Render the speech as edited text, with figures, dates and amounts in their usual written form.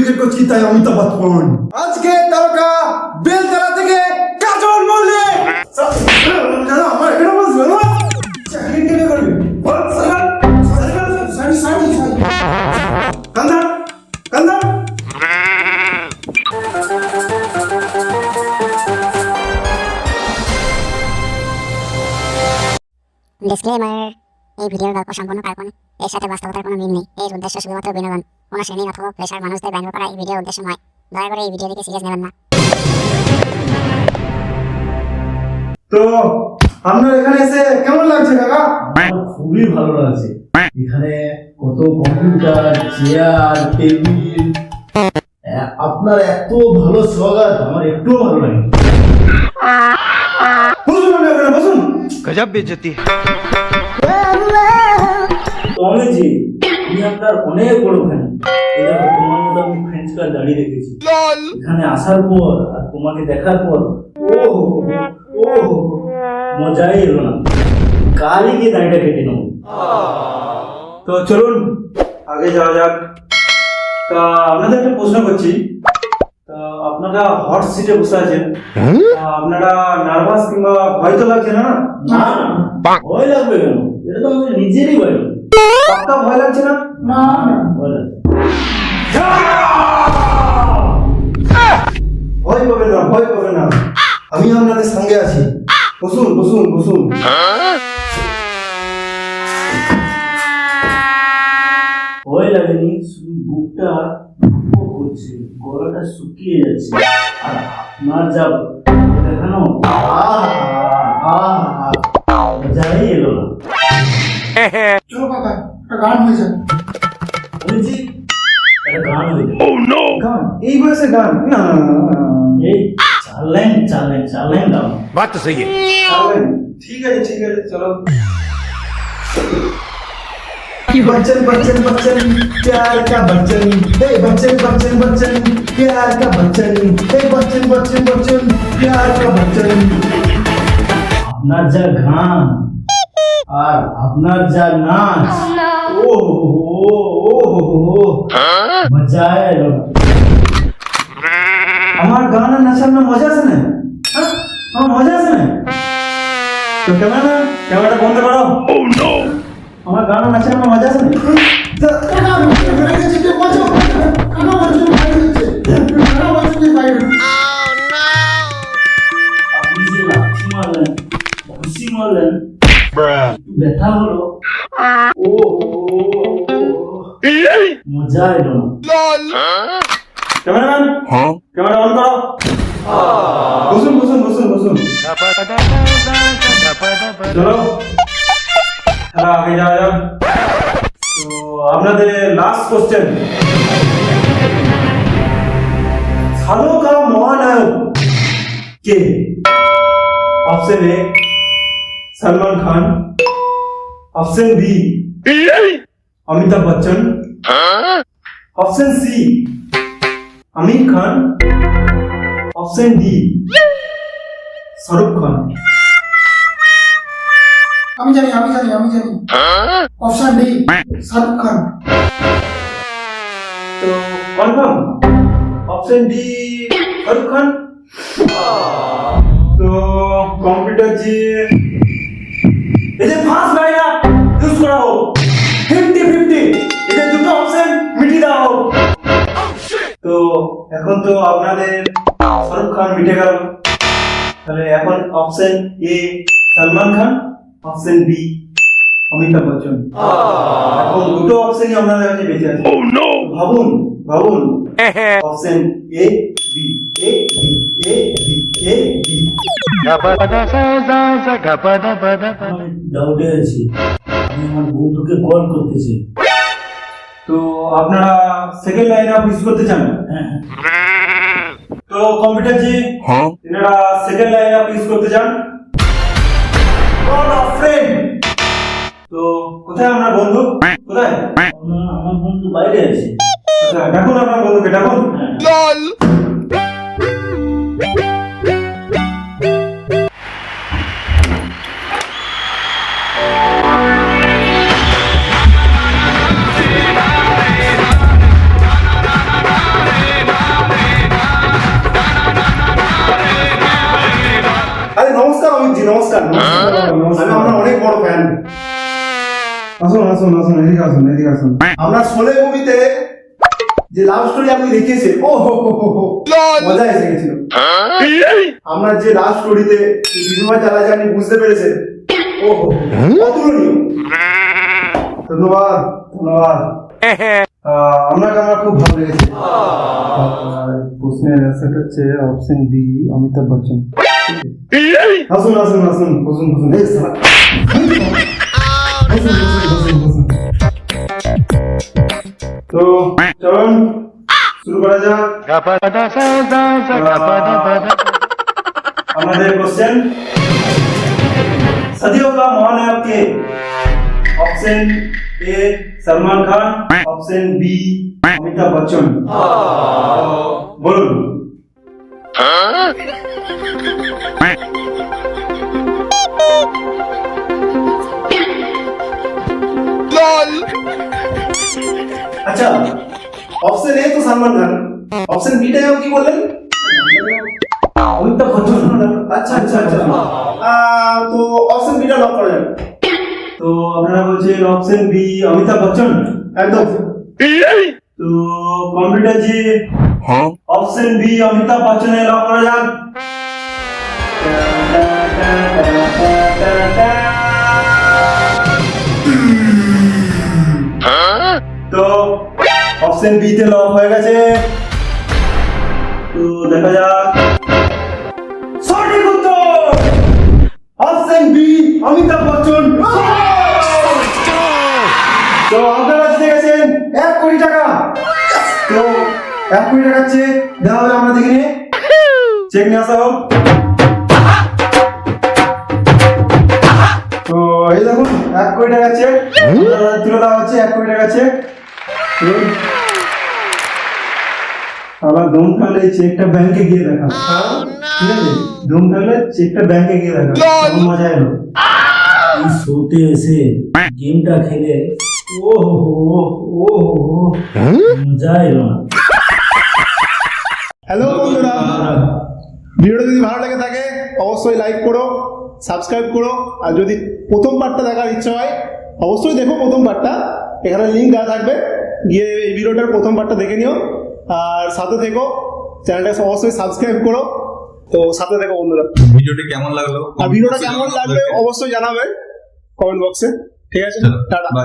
Cricket করছি তাই অমিতাভ বচ্চন। আজকে তারকা বেলতলা থেকে কাজল মল্লিক। আমার এটা বলছিল না চাকরি কেন করবি বল সারা সারি কান্দা কান্দা। ডিসক্লেমার, এই ভিডিওর গল্প সম্পূর্ণ কাল্পনিক। এর সাথে বাস্তবতার কোনো মিল নেই। এর উদ্দেশ্য শুধুমাত্র বিনোদন। কোনো শ্রেণী অথবা পেশার মানুষদের ব্যঙ্গ করা এই ভিডিওর উদ্দেশ্য নয়। দয়া করে এই ভিডিওটিকে সিরিয়াস নেবেন না। তো আপনার এখানে এসে কেমন লাগছে কাকা? আমার খুবই ভালো লাগছে। এখানে কত কম্পিউটার, চেয়ার, টেবিল, আপনার এত ভালো স্বাগত, আমার একটুও ভালো লাগে। বসুন আপনি ওখানে বসুন। गजब बेइज्जती है। তো অমিতজি, আমি আপনার অনেক বড় ফ্যান। এই দেখো, তোমার মতো আমি ফ্রেঞ্চ কার দাঁড়িয়ে রেখেছি। এখানে আসার পর আর তোমাকে দেখার পর ও মজাই এলো না। কালই গিয়ে দাঁড়িয়ে কেটে নেবো। তো চলুন আগে যাওয়া যাক। তা আপনাদের একটা প্রশ্ন করছি। তা আপনারা হট সিটে বসে আছেন, তা আপনারা নার্ভাস কিংবা ভয় তো লাগছে না? না না, ভয় লাগবে কেন? এটা তো আমাদের নিজেরই বাড়ি। পাক্কা ভয় লাগছে না? না না, ভয় লাগছে। ভয় পাবেন না, ভয় পাবেন না, আমি আপনাদের সঙ্গে আছি। বসুন বসুন বসুন। ভয় লাগেনি, শুধু বুকটা ধুকপুক করছে, গলাটা শুকিয়ে যাচ্ছে। আর আপনার যা দেখানো, যাই এলো না। চলো কাকা একটা গান হয়ে যাক। বলছি একটা গান হইল। গান এই বয়সে গান? না না না, না, না। এই চার লাইন গাও। बात तो सही है। গাবেন? ঠিক আছে চলো। बच्चन बच्चन बच्चन प्यार का बच्चन, हे बच्चन बच्चन बच्चन प्यार का बच्चन, हे बच्चन बच्चन बच्चन प्यार का बच्चन। আপনার যা গান আর আপনার যা নাচ, ও মজা এলো না। আমার গান আর নাচার না মজা আছে না? হ্যাঁ আমার মজা আছে না? তো ক্যামেরাটা বন্ধ করো। আমার গান আর নাচার না মজা আছে না? আপনি যে লাথি মারলেন, ঘুষি মারলেন, ব্যথা হলো, ও মজা এলো না। ক্যামেরাম্যান ক্যামেরা অন করো। বসুন বসুন বসুন বসুন। চলো খেলা আগে যাওয়া যাক। তো আপনাদের লাস্ট কোশ্চেন, সাধু का মহানায়ক কে? Option A Salman Khan, option B Amitabh Bachchan, option C Aamir Khan, option D Shahrukh Khan. আমি জানি অপশন ডি শাহরুখ খান। তো confirm option D Shahrukh Khan. তো কম্পিউটার জি এই যে ফার্স্ট লাইনটা ইউজ করা হোক, 50-50 এই যে দুটো অপশন মিটিয়ে দেওয়া হোক। তো এখন তো আপনাদের শাহরুখ খান মিটে গেল, তাহলে এখন option A Salman Khan, option B Amitabh Bachchan. এখন দুটো অপশনই আপনাদের কাছে বেঁচে আছে। ভাবুন option A B A B A B A B. আমি ডাউটে আছি, আমি আমার বন্ধুকে কল করতেছি। তো আপনারা সেকেন্ড লাইন আপ ইউজ করতে চান? হ্যাঁ তো কম্পিউটার জি এনারা সেকেন্ড লাইন আপ ইউজ করতে চান। ফ্রেন্ড, তো কোথায় আপনার বন্ধু? কোথায়? আমার বন্ধু বাইরে আছে। আচ্ছা ডাকুন আপনার বন্ধুকে, ডাকুন। আসুন আসুন আসুন, এদিকে আসুন, এদিকে আসুন। আপনার শোলে মুভিতে যে লাভ স্টোরি আপনি দেখিয়েছেন, ও হো হো হো হো, মজা এসে গেছিল। আপনার যে লাভ স্টোরিতে বিধবা জ্বালা যে আপনি বুঝতে পেরেছেন, ও হো, অতুলনীয়। ধন্যবাদ ধন্যবাদ। আপনাকে আমার খুব ভালো লেগেছে। প্রশ্নের অ্যান্সার হচ্ছে অপশন বি, অমিতাভ বচ্চন। আসুন আসুন আসুন, বসুন বসুন। এই সালা। বসুন বসুন বসুন বসুন। তো চলুন শুরু করা যাক। আমাদের কোশ্চেন, सदियों का महानायक के? Option A Salman Khan, option B Amitabh Bachchan. बोलूं? अच्छा, ऑप्शन ए तो सलमान खान, ऑप्शन बी টা কি বললেন? অমিতাভ বচ্চন। আচ্ছা আচ্ছা আচ্ছা, তো অপশন বিটা লক করা যাবে। তো আপনারা বলছেন অপশন বি অমিতাভ বচ্চন, একদম। তো কম্পিউটার জি, অপশন বি অমিতাভ বচ্চনে লক করা যাক। তো অপশন বি তে লক হয়ে গেছে। তো দেখা যাক সঠিক উত্তর অপশন বি অমিতাভ বচ্চন। তো আপনারা জিতে গেছেন 1 কোটি টাকা। তো 1 কোটি টাকার চেক দেওয়া হবে আমরা দেখে নিয়ে, চেক নিয়ে আসা হোক। তো এই দেখুন 1 কোটি টাকার চেক তুলে দেওয়া হচ্ছে। 1 কোটি টাকার চেক। আবার দম থাকলে এই চেকটা ব্যাংকে গিয়ে দেখা, ঠিক আছে? দম থাকলে চেকটা ব্যাংকে গিয়ে দেখা, কেমন মজা এলো। এই শোতে এসে গেমটা খেলে ও হো ও হো, মজা এলো না। হ্যালো বন্ধুরা, ভিডিওটা যদি ভালো লেগে থাকে অবশ্যই লাইক করো, সাবস্ক্রাইব করো। আর যদি প্রথম পার্টটা দেখার ইচ্ছা হয় অবশ্যই দেখো প্রথম পার্টটা, এখানে লিঙ্ক দেওয়া থাকবে, গিয়ে এই ভিডিওটার প্রথম পার্টটা দেখে নিও। আর সাথে থেকো, চ্যানেলটা অবশ্যই সাবস্ক্রাইব করো। তো সাথে থেকো বন্ধুরা। ভিডিওটি কেমন লাগলো আর ভিডিওটা কেমন লাগবে অবশ্যই জানাবে কমেন্ট বক্সে, ঠিক আছে? টাটা। বাই।